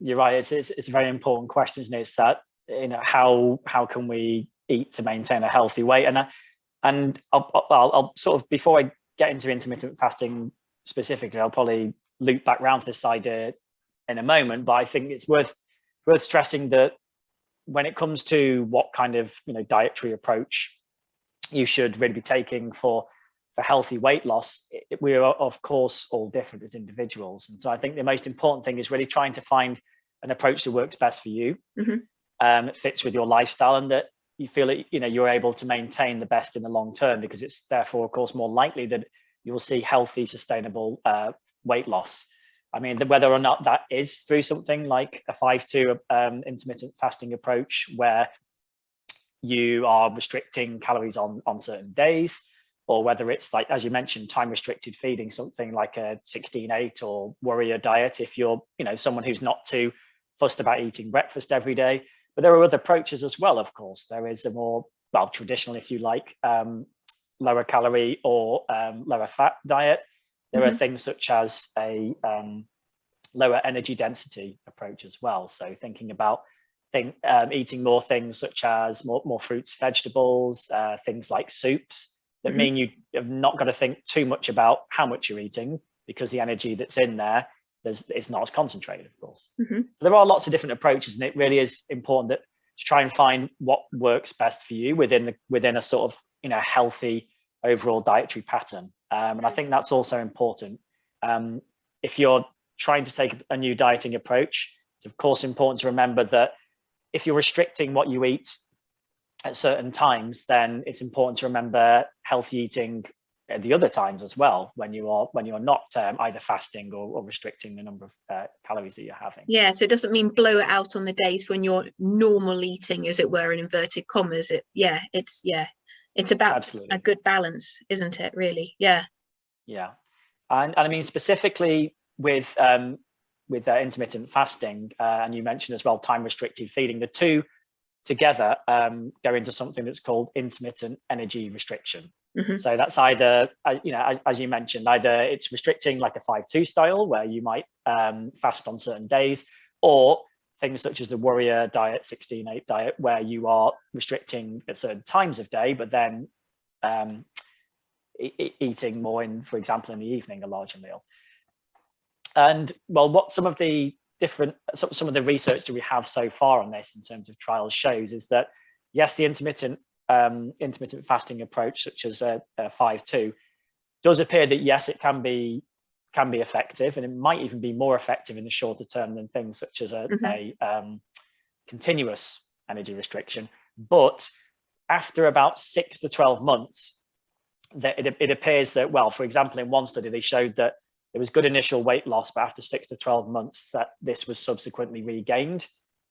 You're right. It's a very important question, isn't it? It's that, how can we eat to maintain a healthy weight? And I'll sort of, before I get into intermittent fasting specifically, I'll probably loop back round to this idea in a moment. But I think it's worth stressing that when it comes to what kind of dietary approach you should really be taking for healthy weight loss, we are of course all different as individuals. And so I think the most important thing is really trying to find an approach that works best for you, that fits with your lifestyle, and that you feel that you're able to maintain the best in the long term, because it's therefore of course more likely that you'll see healthy, sustainable weight loss. I mean, whether or not that is through something like a 5-2 intermittent fasting approach, where you are restricting calories on certain days, or whether it's like, as you mentioned, time restricted feeding, something like a 16-8 or warrior diet, if you're someone who's not too fussed about eating breakfast every day. But there are other approaches as well, of course. There is a more, well, traditional, if you like, lower calorie or lower fat diet. There are things such as a lower energy density approach as well. So thinking about eating more things such as more fruits, vegetables, things like soups, that mean you have not got to think too much about how much you're eating, because the energy that's in there it's not as concentrated, of course. So there are lots of different approaches, and it really is important to try and find what works best for you within a sort of healthy overall dietary pattern. And I think that's also important. If you're trying to take a new dieting approach, it's of course important to remember that if you're restricting what you eat at certain times, then it's important to remember healthy eating at the other times as well, when you're not either fasting or restricting the number of calories that you're having. Yeah, so it doesn't mean blow it out on the days when you're normal eating, as it were, in inverted commas. It's about Absolutely. A good balance, isn't it, really? Yeah. And I mean, specifically with intermittent fasting, and you mentioned as well time restricted feeding, the two together go into something that's called intermittent energy restriction. So that's either, as you mentioned, either it's restricting like a 5-2 style, where you might fast on certain days, or things such as the warrior diet, 16-8 diet, where you are restricting at certain times of day, but then eating more for example, in the evening, a larger meal. And well, what some of the research that we have so far on this in terms of trials shows is that yes, the intermittent fasting approach, such as a 5-2, does appear that yes, it can be effective, and it might even be more effective in the shorter term than things such as a continuous energy restriction. But after about 6 to 12 months, that it appears that, well, for example, in one study they showed that there was good initial weight loss, but after 6 to 12 months that this was subsequently regained.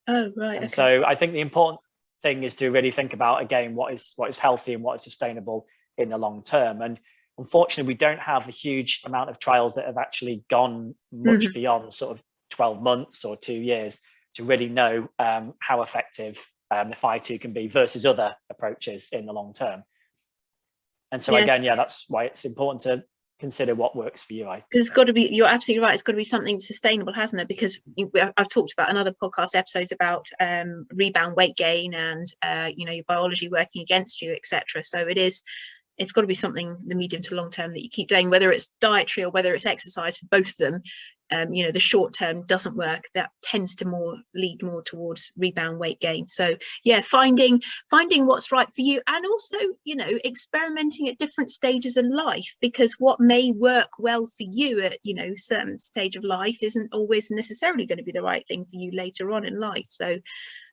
Oh, right. And so I think the important thing is to really think about, again, what is healthy and what is sustainable in the long term. And unfortunately, we don't have a huge amount of trials that have actually gone much beyond sort of 12 months or 2 years to really know how effective the 5-2 can be versus other approaches in the long term. And so again, that's why it's important to consider what works for you. Because it's got to be, you're absolutely right, it's got to be something sustainable, hasn't it? Because I've talked about in other podcast episodes about rebound weight gain and your biology working against you, etc. So it's got to be something the medium to long term that you keep doing, whether it's dietary or whether it's exercise. For both of them, the short term doesn't work. That tends to lead more towards rebound weight gain. So yeah, finding what's right for you, and also experimenting at different stages of life, because what may work well for you at certain stage of life isn't always necessarily going to be the right thing for you later on in life. So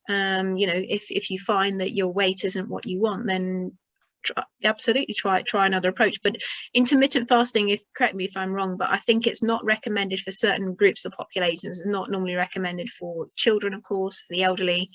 if you find that your weight isn't what you want, then absolutely try another approach. But intermittent fasting, correct me if I'm wrong, but I think it's not recommended for certain groups of populations. It's not normally recommended for children, of course, for the elderly,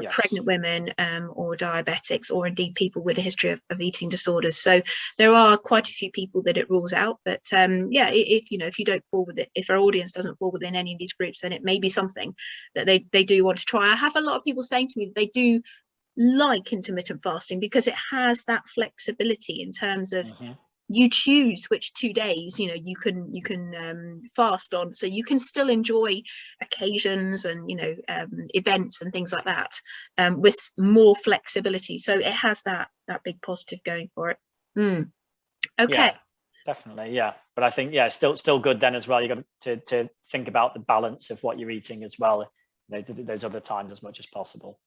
pregnant women, or diabetics, or indeed people with a history of eating disorders. So there are quite a few people that it rules out. But if you don't fall with it, if our audience doesn't fall within any of these groups, then it may be something that they do want to try. I have a lot of people saying to me that they do like intermittent fasting because it has that flexibility in terms of you choose which 2 days you can fast on, so you can still enjoy occasions and events and things like that, with more flexibility. So it has that big positive going for it. Okay. Yeah, definitely. Yeah, but I think still good then as well. You got to think about the balance of what you're eating as well, those other times as much as possible.